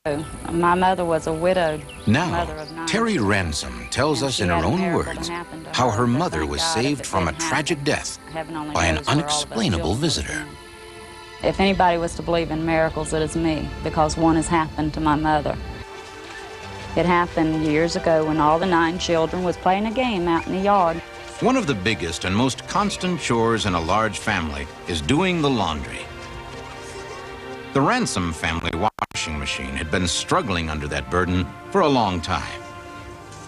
My mother was a widowed Now, mother of 9 Terry children. Ransom tells And us she in her had a own miracle words that happened to how her but mother thank was God saved if it from a didn't tragic happen, death heaven only by an knows where all of those unexplainable children would have visitor. been. If anybody was to believe in miracles, it is me, because one has happened to my mother. It happened years ago when all the 9 children was playing a game out in the yard. One of the biggest and most constant chores in a large family is doing the laundry. The Ransom family washing machine had been struggling under that burden for a long time.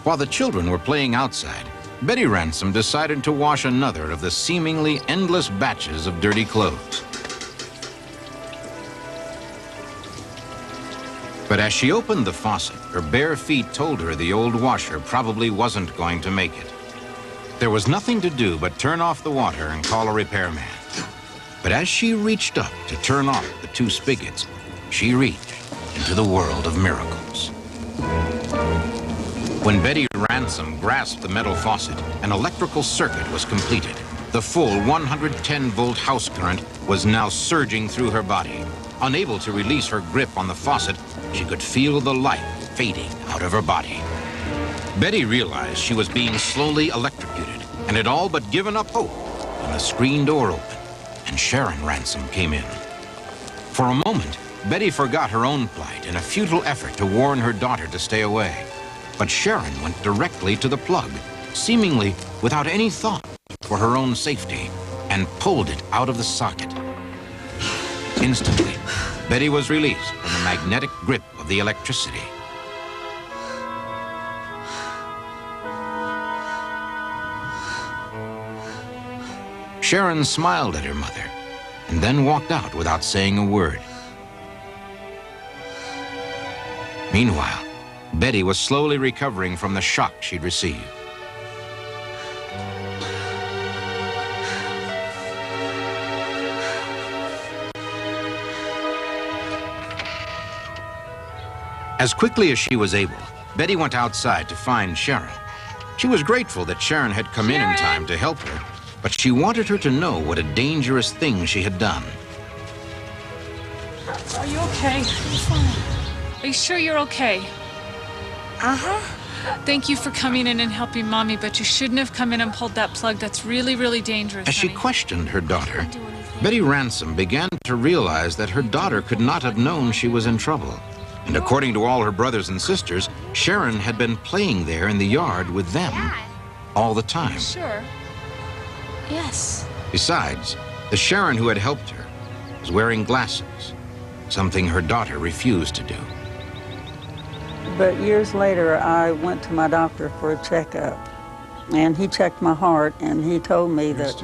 While the children were playing outside, Betty Ransom decided to wash another of the seemingly endless batches of dirty clothes. But as she opened the faucet, her bare feet told her the old washer probably wasn't going to make it. There was nothing to do but turn off the water and call a repairman. But as she reached up to turn off the 2 spigots, she reached into the world of miracles. When Betty Ransom grasped the metal faucet, an electrical circuit was completed. The full 110-volt house current was now surging through her body. Unable to release her grip on the faucet, she could feel the life fading out of her body. Betty realized she was being slowly electrocuted and had all but given up hope when the screen door opened and Sharon Ransom came in. For a moment, Betty forgot her own plight in a futile effort to warn her daughter to stay away. But Sharon went directly to the plug, seemingly without any thought for her own safety, and pulled it out of the socket. Instantly, Betty was released from the magnetic grip of the electricity. Sharon smiled at her mother and then walked out without saying a word. Meanwhile, Betty was slowly recovering from the shock she'd received. As quickly as she was able, Betty went outside to find Sharon. She was grateful that Sharon had come in time to help her, but she wanted her to know what a dangerous thing she had done. Are you okay? I'm fine. Are you sure you're okay? Uh-huh. Thank you for coming in and helping Mommy, but you shouldn't have come in and pulled that plug. That's really, really dangerous, As she honey. questioned her daughter, Betty Ransom began to realize that her daughter could not have known she was in trouble. And according to all her brothers and sisters, Sharon had been playing there in the yard with them all the time. Sure. Yes. Besides, the Sharon who had helped her was wearing glasses, something her daughter refused to do. But years later, I went to my doctor for a checkup, and he checked my heart, and he told me that...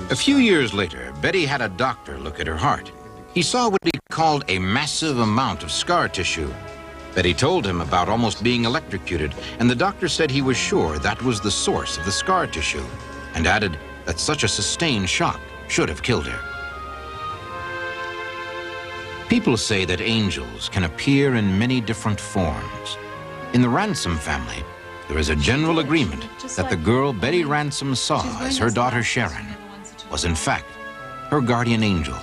A few years later, Betty had a doctor look at her heart. He saw what he called a massive amount of scar tissue. Betty told him about almost being electrocuted, and the doctor said he was sure that was the source of the scar tissue, and added that such a sustained shock should have killed her. People say that angels can appear in many different forms. In the Ransom family, there is a general agreement that the girl Betty Ransom saw as her daughter Sharon was in fact her guardian angel,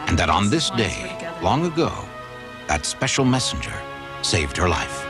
and that on this day, long ago, that special messenger saved her life.